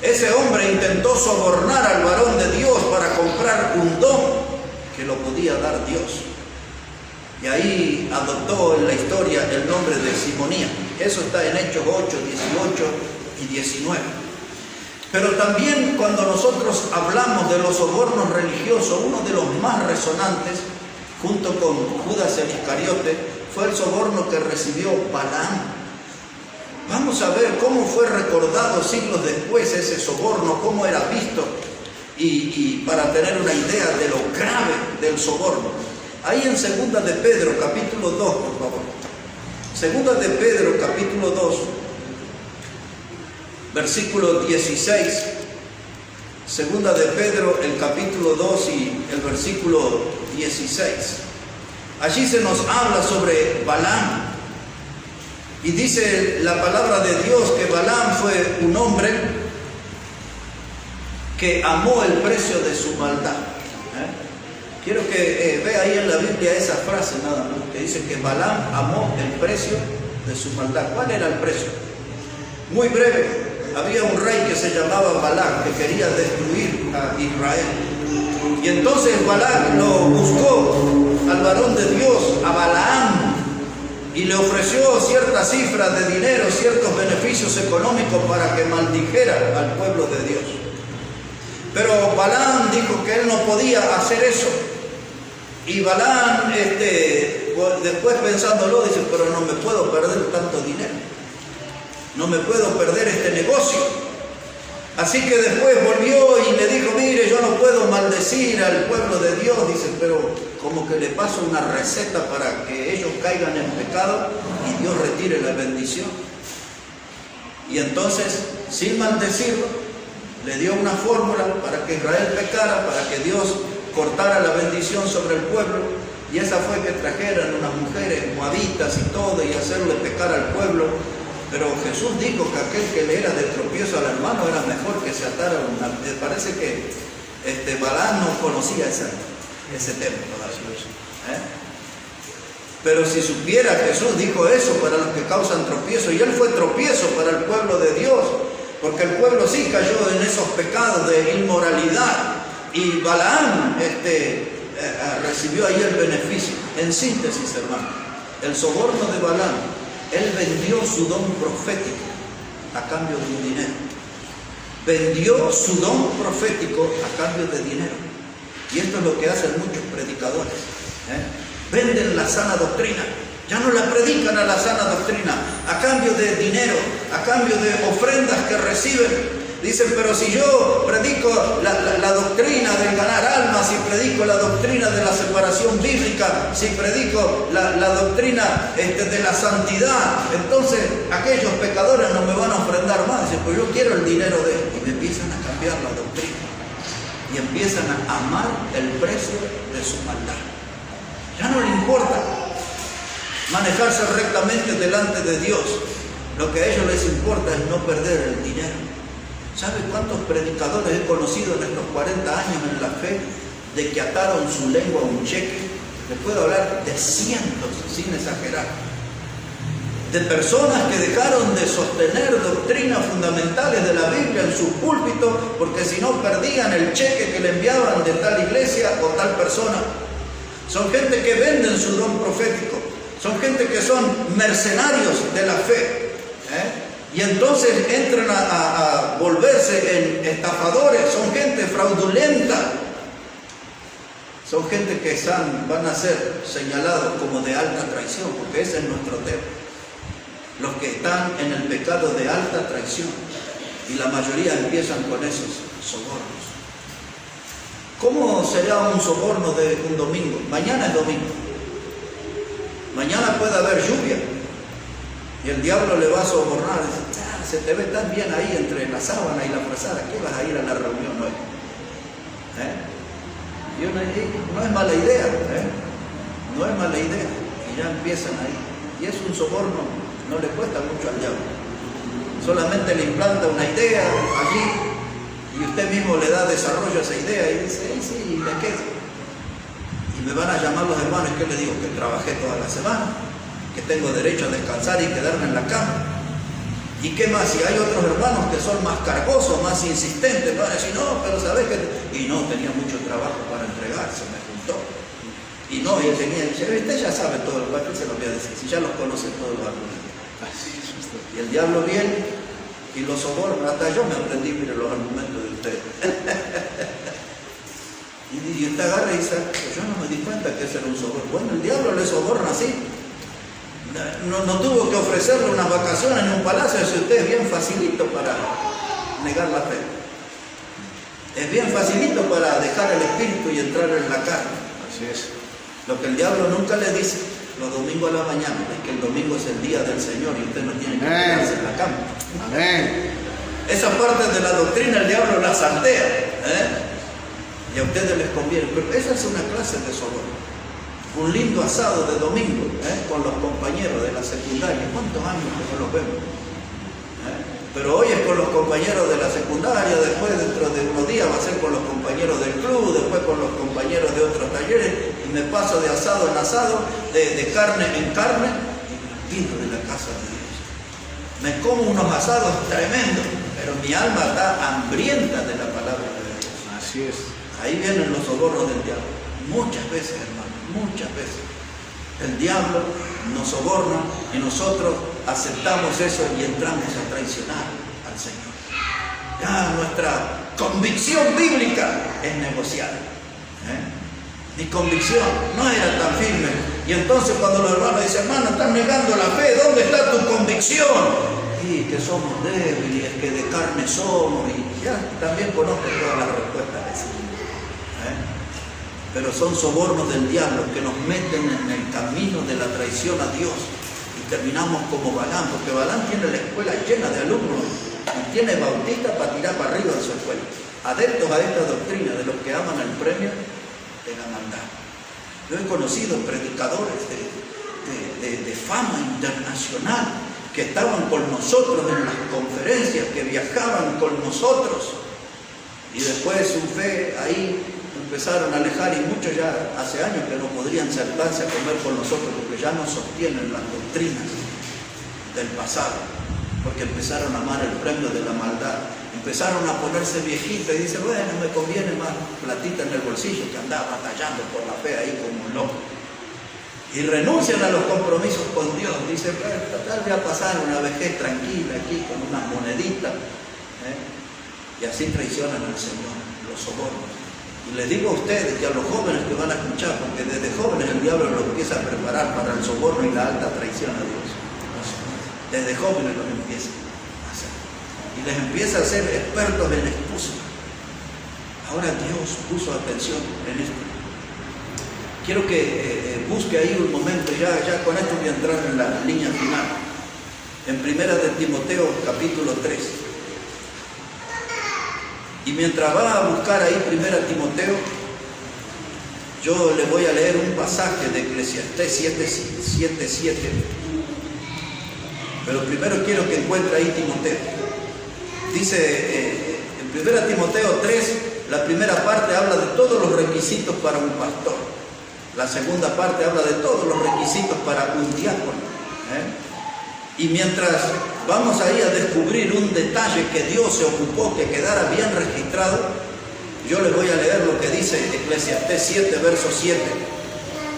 Speaker 1: Ese hombre intentó sobornar al varón de Dios para comprar un don que lo podía dar Dios. Y ahí adoptó en la historia el nombre de simonía. Eso está en Hechos 8, 18 y 19. Pero también cuando nosotros hablamos de los sobornos religiosos, uno de los más resonantes, junto con Judas el Iscariote, fue el soborno que recibió Balaam. Vamos a ver cómo fue recordado siglos después ese soborno, cómo era visto, y para tener una idea de lo grave del soborno. Ahí en 2 de Pedro, capítulo 2, por favor. 2 de Pedro, capítulo 2, versículo 16. 2 de Pedro, el capítulo 2 y el versículo 16. Allí se nos habla sobre Balaam. Y dice la palabra de Dios que Balaam fue un hombre que amó el precio de su maldad. Quiero que vea ahí en la Biblia esa frase nada más, que dice que Balaam amó el precio de su maldad. ¿Cuál era el precio? Muy breve, había un rey que se llamaba Balac, que quería destruir a Israel. Y entonces Balac lo buscó al varón de Dios, a Balaam, y le ofreció cierta cifra de dinero, ciertos beneficios económicos para que maldijera al pueblo de Dios. Pero Balaam dijo que él no podía hacer eso. Y Balaam, después pensándolo, dice, pero no me puedo perder tanto dinero. No me puedo perder este negocio. Así que después volvió y le dijo, mire, yo no puedo maldecir al pueblo de Dios. Dice, pero como que le paso una receta para que ellos caigan en pecado y Dios retire la bendición. Y entonces, sin maldecirlo, le dio una fórmula para que Israel pecara, para que Dios cortara la bendición sobre el pueblo, y esa fue que trajeran unas mujeres moabitas y todo, y hacerle pecar al pueblo. Pero Jesús dijo que aquel que le era de tropiezo al hermano era mejor que se atara una. Me parece que Balaam no conocía ese tema todavía. Pero si supiera, Jesús dijo eso para los que causan tropiezo, y él fue tropiezo para el pueblo de Dios, porque el pueblo sí cayó en esos pecados de inmoralidad. Y Balaam recibió ahí el beneficio. En síntesis, hermano, el soborno de Balaam, él vendió su don profético a cambio de un dinero. Vendió su don profético a cambio de dinero. Y esto es lo que hacen muchos predicadores. Venden la sana doctrina. Ya no la predican a la sana doctrina, a cambio de dinero, a cambio de ofrendas que reciben. Dicen, pero si yo predico la doctrina del ganar almas, si predico la doctrina de la separación bíblica, si predico la doctrina de la santidad, entonces aquellos pecadores no me van a ofrendar más. Dicen, pues yo quiero el dinero de él. Y me empiezan a cambiar la doctrina. Y empiezan a amar el precio de su maldad. Ya no le importa manejarse rectamente delante de Dios. Lo que a ellos les importa es no perder el dinero. ¿Sabe cuántos predicadores he conocido en estos 40 años en la fe de que ataron su lengua a un cheque? Les puedo hablar de cientos, sin exagerar. De personas que dejaron de sostener doctrinas fundamentales de la Biblia en su púlpito porque si no perdían el cheque que le enviaban de tal iglesia o tal persona. Son gente que venden su don profético. Son gente que son mercenarios de la fe. Y entonces entran a volverse en estafadores. Son gente fraudulenta. Son gente que van a ser señalados como de alta traición, porque ese es nuestro tema. Los que están en el pecado de alta traición, y la mayoría empiezan con esos sobornos. ¿Cómo será un soborno de un domingo? Mañana es domingo. Mañana puede haber lluvia y el diablo le va a sobornar. Dice, se te ve tan bien ahí entre la sábana y la frazada, ¿qué vas a ir a la reunión hoy? Y no es mala idea, no es mala idea. Y ya empiezan ahí. Y es un soborno, no le cuesta mucho al diablo. Solamente le implanta una idea allí y usted mismo le da desarrollo a esa idea y dice, sí, me quedo. Y me van a llamar los hermanos, ¿qué les digo? Que trabajé toda la semana, que tengo derecho a descansar y quedarme en la cama. ¿Y qué más? Si hay otros hermanos que son más cargosos, más insistentes, van a decir, no, pero ¿sabes qué? Y no, tenía mucho trabajo para entregar, se me juntó. Y no, y tenía, usted ya sabe todo lo que se lo voy a decir, si ya los conoce todos los argumentos. Y el diablo viene y los soborna, hasta yo me aprendí, mire, los argumentos de usted. Y usted agarra y dice, yo no me di cuenta que ese era un soborno. Bueno, el diablo le soborna así. No tuvo que ofrecerle unas vacaciones en un palacio, si usted es bien facilito para negar la fe. Es bien facilito para dejar el espíritu y entrar en la carne.
Speaker 2: Así es.
Speaker 1: Lo que el diablo nunca le dice los domingos a la mañana es que el domingo es el día del Señor y usted no tiene que quedarse en la cama.
Speaker 2: Amén.
Speaker 1: Esa parte de la doctrina el diablo la saltea, y a ustedes les conviene, pero esa es una clase de soborno. Un lindo asado de domingo, con los compañeros de la secundaria. ¿Cuántos años que no los vemos? Pero hoy es con los compañeros de la secundaria, después dentro de unos días va a ser con los compañeros del club, después con los compañeros de otros talleres, y me paso de asado en asado, de carne en carne, y me olvido de la casa de Dios. Me como unos asados tremendos, pero mi alma está hambrienta de la palabra de Dios.
Speaker 2: Así es.
Speaker 1: Ahí vienen los sobornos del diablo. Muchas veces, hermano, muchas veces. El diablo nos soborna y nosotros aceptamos eso y entramos a traicionar al Señor. Ya nuestra convicción bíblica es negociable. Mi convicción no era tan firme. Y entonces cuando los hermanos dicen, hermano, estás negando la fe, ¿dónde está tu convicción? Y que somos débiles, que de carne somos. Y ya también conozco todas las respuestas de eso. Pero son sobornos del diablo que nos meten en el camino de la traición a Dios y terminamos como Balán, porque Balán tiene la escuela llena de alumnos y tiene bautistas para tirar para arriba de su escuela, adeptos a esta doctrina de los que aman el premio de la maldad. Yo he conocido predicadores de fama internacional que estaban con nosotros en las conferencias, que viajaban con nosotros y después su fe ahí empezaron a alejar y muchos ya hace años que no podrían sentarse a comer con nosotros porque ya no sostienen las doctrinas del pasado, porque empezaron a amar el premio de la maldad, empezaron a ponerse viejitos y dicen, bueno, me conviene más platita en el bolsillo que andar batallando por la fe ahí como un loco. Y renuncian a los compromisos con Dios, dicen, bueno, tal vez a pasar una vejez tranquila aquí con unas moneditas, y así traicionan al Señor, los sobornos. Y les digo a ustedes y a los jóvenes que van a escuchar, porque desde jóvenes el diablo los empieza a preparar para el soborno y la alta traición a Dios. Desde jóvenes los empieza a hacer. Y les empieza a hacer expertos en excusa. Ahora Dios puso atención en esto. Quiero que busque ahí un momento, ya con esto voy a entrar en la línea final. En 1 de Timoteo capítulo 3. Y mientras va a buscar ahí 1 Timoteo, yo le voy a leer un pasaje de Eclesiastés 7:7. Pero primero quiero que encuentre ahí Timoteo. Dice en 1 Timoteo 3, la primera parte habla de todos los requisitos para un pastor. La segunda parte habla de todos los requisitos para un diácono. Y mientras vamos ahí a descubrir un detalle que Dios se ocupó que quedara bien registrado, yo les voy a leer lo que dice Eclesiastés 7, verso 7.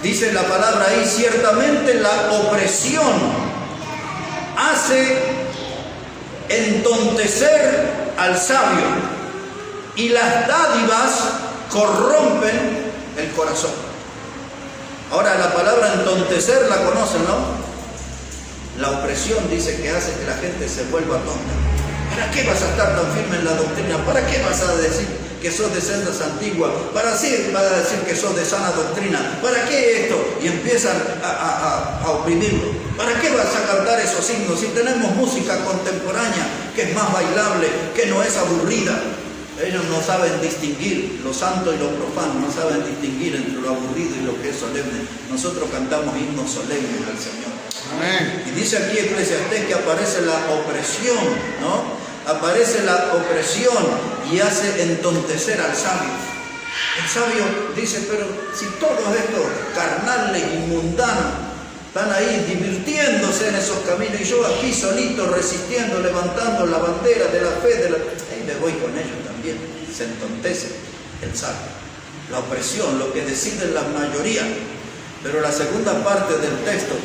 Speaker 1: Dice la palabra ahí: ciertamente la opresión hace entontecer al sabio y las dádivas corrompen el corazón. Ahora, la palabra entontecer la conocen, ¿no? La opresión dice que hace que la gente se vuelva tonta. ¿Para qué vas a estar tan firme en la doctrina? ¿Para qué vas a decir que sos de sendas antiguas? ¿Para qué vas a decir que sos de sana doctrina? ¿Para qué esto? Y empiezan a oprimirlo. ¿Para qué vas a cantar esos himnos si tenemos música contemporánea que es más bailable, que no es aburrida? Ellos no saben distinguir lo santo y lo profano, no saben distinguir entre lo aburrido y lo que es solemne. Nosotros cantamos himnos solemnes al Señor.
Speaker 2: Amén.
Speaker 1: Y dice aquí Eclesiastés que aparece la opresión, ¿no? Aparece la opresión y hace entontecer al sabio. El sabio dice: pero si todos estos carnales y mundanos están ahí divirtiéndose en esos caminos, y yo aquí solito resistiendo, levantando la bandera de la fe, ahí me voy con ellos también. Se entontece el sabio. La opresión, lo que deciden la mayoría. Pero la segunda parte del texto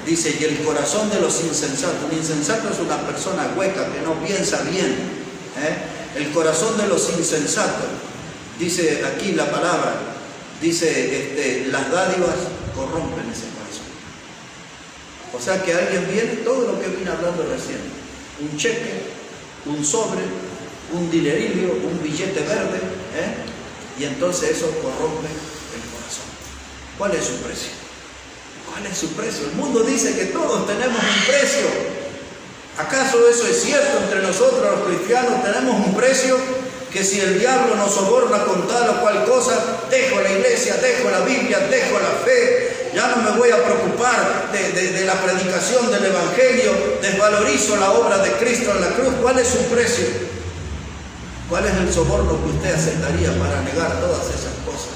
Speaker 1: dice: y el corazón de los insensatos. Un insensato es una persona hueca que no piensa bien. El corazón de los insensatos, dice aquí la palabra, dice las dádivas corrompen ese corazón. O sea que alguien viene, todo lo que vine hablando recién, un cheque, un sobre, un dinerillo, un billete verde, y entonces eso corrompe el corazón. ¿Cuál es su precio? ¿Cuál es su precio? El mundo dice que todos tenemos un precio. ¿Acaso eso es cierto entre nosotros los cristianos? Tenemos un precio que si el diablo nos soborna con tal o cual cosa, dejo la iglesia, dejo la Biblia, dejo la fe, ya no me voy a preocupar de la predicación del Evangelio, desvalorizo la obra de Cristo en la cruz. ¿Cuál es su precio? ¿Cuál es el soborno que usted aceptaría para negar todas esas cosas?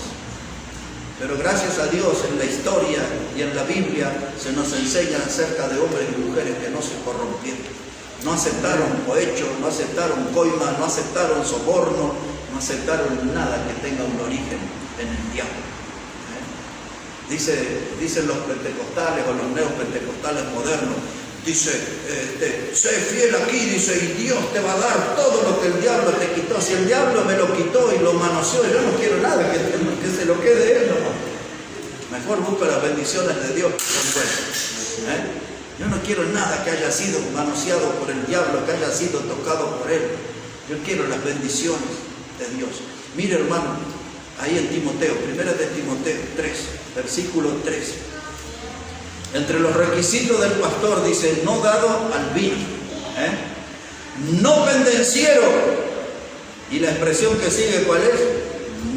Speaker 1: Pero gracias a Dios, en la historia y en la Biblia se nos enseña acerca de hombres y mujeres que no se corrompieron. No aceptaron cohecho, no aceptaron coima, no aceptaron soborno, no aceptaron nada que tenga un origen en el diablo. Dicen los pentecostales o los neopentecostales modernos, dice, sé fiel aquí, dice, y Dios te va a dar todo lo que el diablo te quitó. Si el diablo me lo quitó y lo manoseó, yo no quiero nada que se lo quede él, no. Mejor busco las bendiciones de Dios. Yo no quiero nada que haya sido manoseado por el diablo, que haya sido tocado por él. Yo quiero las bendiciones de Dios. Mire, hermano, ahí en Timoteo, 1 de Timoteo 3, versículo 3. Entre los requisitos del pastor dice: no dado al vino, no pendenciero. Y la expresión que sigue, ¿cuál es?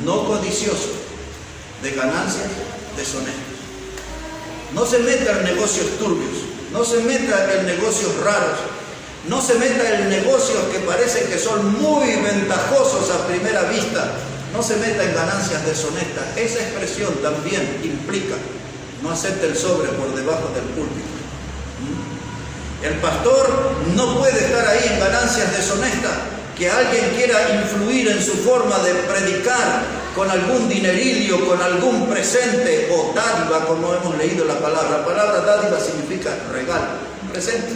Speaker 1: No codicioso de ganancias deshonestas. No se meta en negocios turbios, no se meta en negocios raros, no se meta en negocios que parecen que son muy ventajosos a primera vista. No se meta en ganancias deshonestas. Esa expresión también implica: no acepte el sobre por debajo del púlpito. El pastor no puede estar ahí en ganancias deshonestas, que alguien quiera influir en su forma de predicar con algún dinerillo, con algún presente o dádiva, como hemos leído la palabra. La palabra dádiva significa regalo, presente.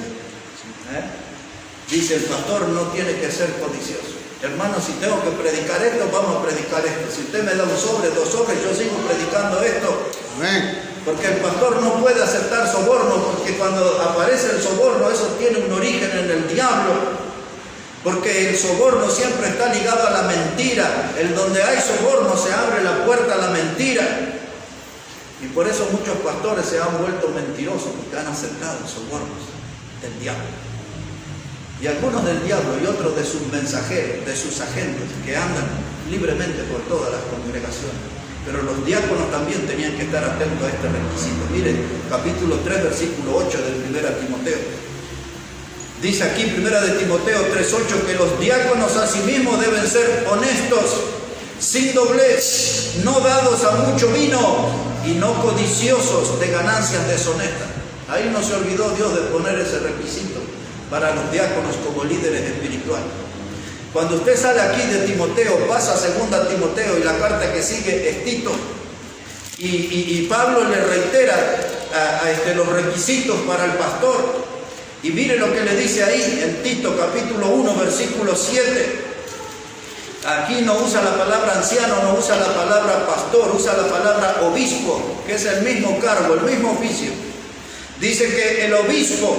Speaker 1: Dice el pastor: no tiene que ser codicioso. Hermano, si tengo que predicar esto, vamos a predicar esto. Si usted me da un sobre, 2 sobres, yo sigo predicando esto.
Speaker 2: Amén.
Speaker 1: Porque el pastor no puede aceptar soborno, porque cuando aparece el soborno, eso tiene un origen en el diablo. Porque el soborno siempre está ligado a la mentira. En donde hay soborno se abre la puerta a la mentira. Y por eso muchos pastores se han vuelto mentirosos, porque han aceptado sobornos del diablo. Y algunos del diablo y otros de sus mensajeros, de sus agentes, que andan libremente por todas las congregaciones. Pero los diáconos también tenían que estar atentos a este requisito. Miren, capítulo 3, versículo 8 del 1 Timoteo. Dice aquí, 1 de Timoteo 3:8, que los diáconos asimismo deben ser honestos, sin doblez, no dados a mucho vino y no codiciosos de ganancias deshonestas. Ahí no se olvidó Dios de poner ese requisito para los diáconos como líderes espirituales. Cuando usted sale aquí de Timoteo, pasa a 2 Timoteo y la carta que sigue es Tito. Y Pablo le reitera los requisitos para el pastor. Y mire lo que le dice ahí en Tito capítulo 1 versículo 7. Aquí no usa la palabra anciano, no usa la palabra pastor, usa la palabra obispo, que es el mismo cargo, el mismo oficio. Dice que el obispo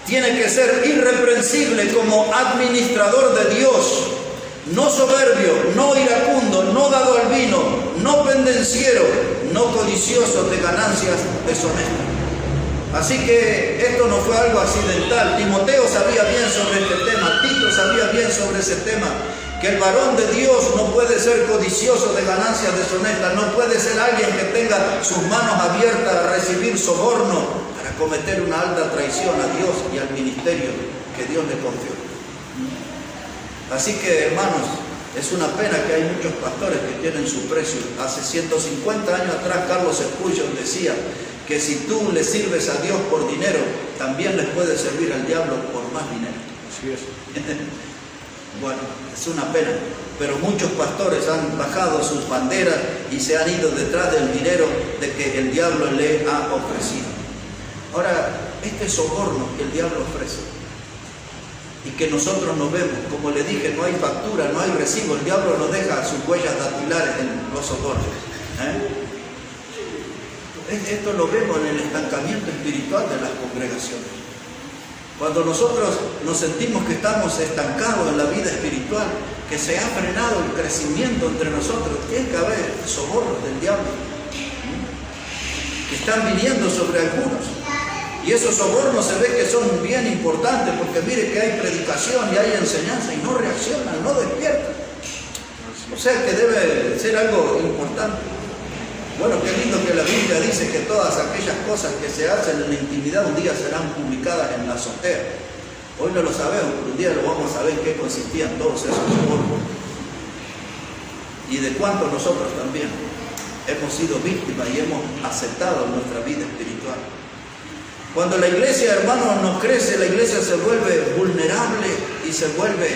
Speaker 1: tiene que ser irreprensible como administrador de Dios, no soberbio, no iracundo, no dado al vino, no pendenciero, no codicioso de ganancias deshonestas. Así que esto no fue algo accidental. Timoteo sabía bien sobre este tema, Tito sabía bien sobre ese tema, que el varón de Dios no puede ser codicioso de ganancias deshonestas, no puede ser alguien que tenga sus manos abiertas a recibir soborno para cometer una alta traición a Dios y al ministerio que Dios le confió. Así que, hermanos, es una pena que hay muchos pastores que tienen su precio. Hace 150 años atrás Carlos Spurgeon decía que si tú le sirves a Dios por dinero, también les puedes servir al diablo por más dinero.
Speaker 2: Así es.
Speaker 1: Bueno, es una pena, pero muchos pastores han bajado sus banderas y se han ido detrás del dinero de que el diablo le ha ofrecido. Ahora, este soborno que el diablo ofrece y que nosotros no vemos, como le dije, no hay factura, no hay recibo, el diablo no deja sus huellas dactilares en los sobornos. Esto lo vemos en el estancamiento espiritual de las congregaciones. Cuando nosotros nos sentimos que estamos estancados en la vida espiritual, que se ha frenado el crecimiento entre nosotros, tiene que haber sobornos del diablo que están viniendo sobre algunos. Y esos sobornos se ve que son bien importantes, porque mire que hay predicación y hay enseñanza y no reaccionan, no despiertan. O sea que debe ser algo importante. Bueno, qué lindo que la Biblia dice que todas aquellas cosas que se hacen en la intimidad un día serán publicadas en la azotea. Hoy no lo sabemos, pero un día lo vamos a saber en qué consistían todos esos sobornos. Y de cuánto nosotros también hemos sido víctimas y hemos aceptado nuestra vida espiritual. Cuando la iglesia, hermanos, no crece, la iglesia se vuelve vulnerable y se vuelve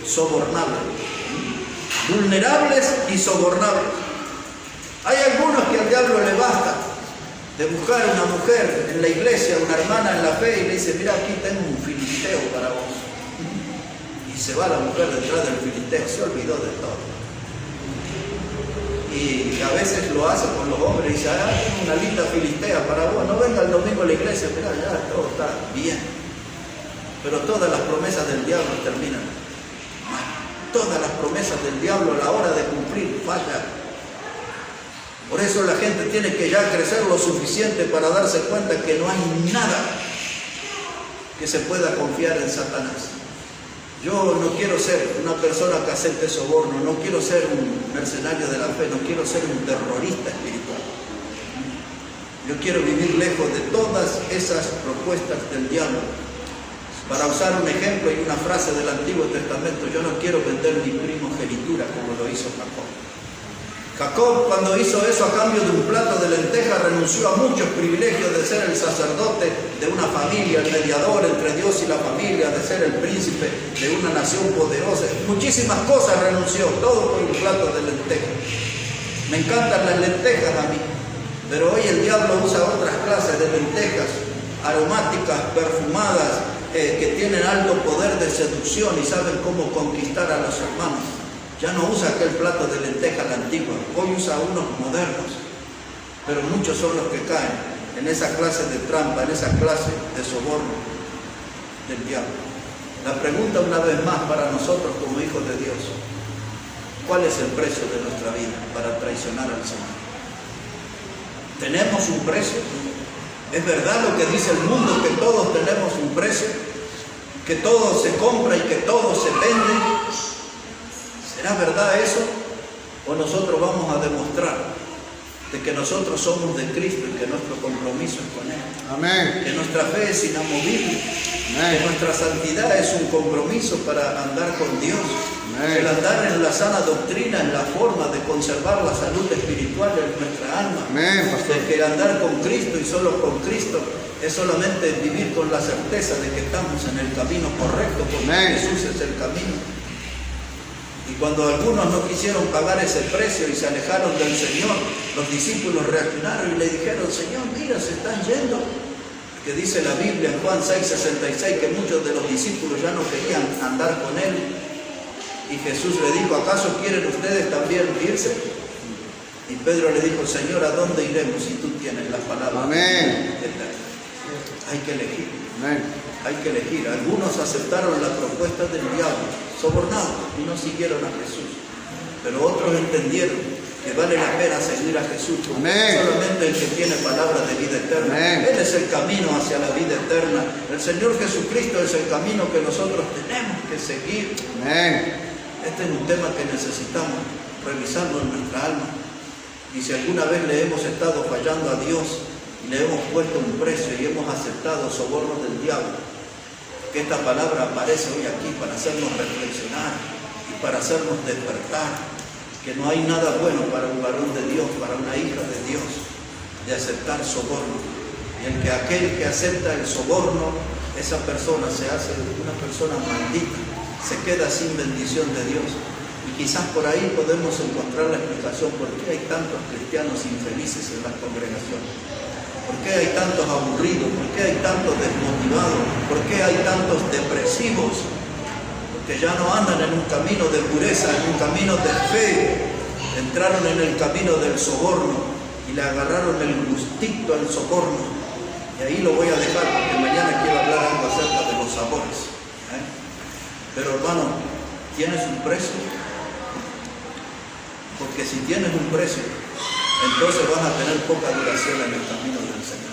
Speaker 1: sobornable. Vulnerables y sobornables. Hay algunos que al diablo le basta de buscar una mujer en la iglesia, una hermana en la fe, y le dice: mira, aquí tengo un filisteo para vos. Y se va la mujer detrás del filisteo, se olvidó de todo. Y a veces lo hace con los hombres y dice: tengo una linda filistea para vos, no venga el domingo a la iglesia, mira, ya todo está bien. Pero todas las promesas del diablo terminan mal. Todas las promesas del diablo a la hora de cumplir fallan. Por eso la gente tiene que ya crecer lo suficiente para darse cuenta que no hay nada que se pueda confiar en Satanás. Yo no quiero ser una persona que acepte soborno, no quiero ser un mercenario de la fe, no quiero ser un terrorista espiritual. Yo quiero vivir lejos de todas esas propuestas del diablo. Para usar un ejemplo y una frase del Antiguo Testamento, yo no quiero vender mi primogenitura como lo hizo Jacob. Jacob, cuando hizo eso a cambio de un plato de lentejas, renunció a muchos privilegios de ser el sacerdote de una familia, el mediador entre Dios y la familia, de ser el príncipe de una nación poderosa. Muchísimas cosas renunció, todo por un plato de lentejas. Me encantan las lentejas a mí, pero hoy el diablo usa otras clases de lentejas, aromáticas, perfumadas, que tienen alto poder de seducción y saben cómo conquistar a los hermanos. Ya no usa aquel plato de lenteja la antigua, hoy usa unos modernos, pero muchos son los que caen en esa clase de trampa, en esa clase de soborno del diablo. La pregunta una vez más para nosotros como hijos de Dios: ¿cuál es el precio de nuestra vida para traicionar al Señor? ¿Tenemos un precio? ¿Es verdad lo que dice el mundo, que todos tenemos un precio? ¿Que todo se compra y que todo se vende? ¿Será verdad eso? ¿O nosotros vamos a demostrar de que nosotros somos de Cristo y que nuestro compromiso es con Él.
Speaker 2: Amén.
Speaker 1: Que nuestra fe es inamovible. Que
Speaker 2: Amén.
Speaker 1: nuestra santidad es un compromiso para andar con Dios.
Speaker 2: Amén.
Speaker 1: El andar en la sana doctrina, en la forma de conservar la salud espiritual en nuestra alma.
Speaker 2: Amén, pastor.
Speaker 1: De que andar con Cristo y solo con Cristo es solamente vivir con la certeza de que estamos en el camino correcto, porque
Speaker 2: Amén.
Speaker 1: Jesús es el camino. Y cuando algunos no quisieron pagar ese precio y se alejaron del Señor, los discípulos reaccionaron y le dijeron: Señor, mira, se están yendo. Que dice la Biblia en Juan 6:66 que muchos de los discípulos ya no querían andar con Él. Y Jesús le dijo: ¿acaso quieren ustedes también irse? Y Pedro le dijo: Señor, ¿a dónde iremos si tú tienes las palabras?
Speaker 2: Amén.
Speaker 1: Hay que elegir.
Speaker 2: Amén.
Speaker 1: Hay que elegir. Algunos aceptaron la propuesta del diablo, sobornados, y no siguieron a Jesús. Pero otros entendieron que vale la pena seguir a Jesús.
Speaker 2: Amén.
Speaker 1: Solamente el que tiene palabra de vida eterna.
Speaker 2: Amén.
Speaker 1: Él es el camino hacia la vida eterna. El Señor Jesucristo es el camino que nosotros tenemos que seguir.
Speaker 2: Amén.
Speaker 1: Este es un tema que necesitamos revisarlo en nuestra alma. Y si alguna vez le hemos estado fallando a Dios y le hemos puesto un precio y hemos aceptado sobornos del diablo, que esta palabra aparece hoy aquí para hacernos reflexionar y para hacernos despertar, que no hay nada bueno para un varón de Dios, para una hija de Dios, de aceptar soborno. Y aquel que acepta el soborno, esa persona se hace una persona maldita, se queda sin bendición de Dios. Y quizás por ahí podemos encontrar la explicación por qué hay tantos cristianos infelices en las congregaciones. ¿Por qué hay tantos aburridos? ¿Por qué hay tantos desmotivados? ¿Por qué hay tantos depresivos? Porque ya no andan en un camino de pureza, en un camino de fe. Entraron en el camino del soborno y le agarraron el gustito al soborno. Y ahí lo voy a dejar porque mañana quiero hablar algo acerca de los sabores. Pero hermano, ¿tienes un precio? Porque si tienes un precio, entonces vas a tener poca duración en el camino del Señor.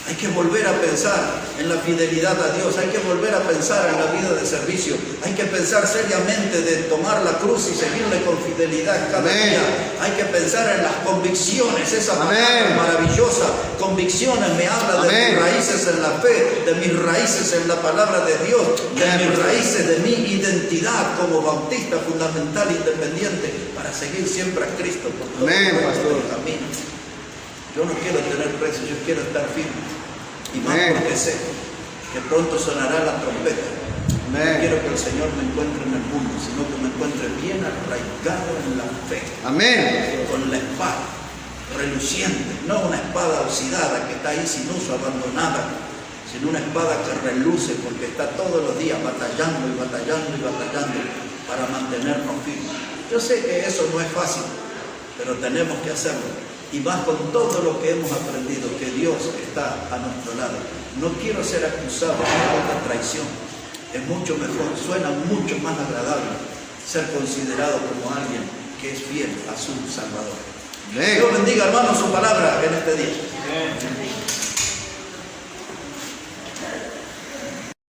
Speaker 1: Hay que volver a pensar en la fidelidad a Dios, hay que volver a pensar en la vida de servicio, hay que pensar seriamente de tomar la cruz y seguirle con fidelidad cada
Speaker 2: Amén.
Speaker 1: día. Hay que pensar en las convicciones, esa palabra
Speaker 2: Amén.
Speaker 1: maravillosa. Convicciones me habla de
Speaker 2: Amén.
Speaker 1: mis raíces en la fe, de mis raíces en la palabra de Dios, de
Speaker 2: Amén.
Speaker 1: mis raíces, de mi identidad como bautista fundamental independiente, para seguir siempre a Cristo por todo
Speaker 2: Amén,
Speaker 1: el
Speaker 2: pastor.
Speaker 1: camino. Yo no quiero tener precio, yo quiero estar firme. Y más
Speaker 2: Amén.
Speaker 1: porque sé que pronto sonará la trompeta. No
Speaker 2: Amén.
Speaker 1: quiero que el Señor me encuentre en el mundo, sino que me encuentre bien arraigado en la fe,
Speaker 2: Amén.
Speaker 1: con la espada reluciente, no una espada oxidada que está ahí sin uso, abandonada, sino una espada que reluce porque está todos los días batallando y batallando y batallando para mantenernos firmes. Yo sé que eso no es fácil, pero tenemos que hacerlo. Y más con todo lo que hemos aprendido, que Dios está a nuestro lado. No quiero ser acusado de otra traición. Es mucho mejor, suena mucho más agradable ser considerado como alguien que es fiel a su Salvador.
Speaker 2: Amén.
Speaker 1: Dios bendiga, hermanos, su palabra en este día.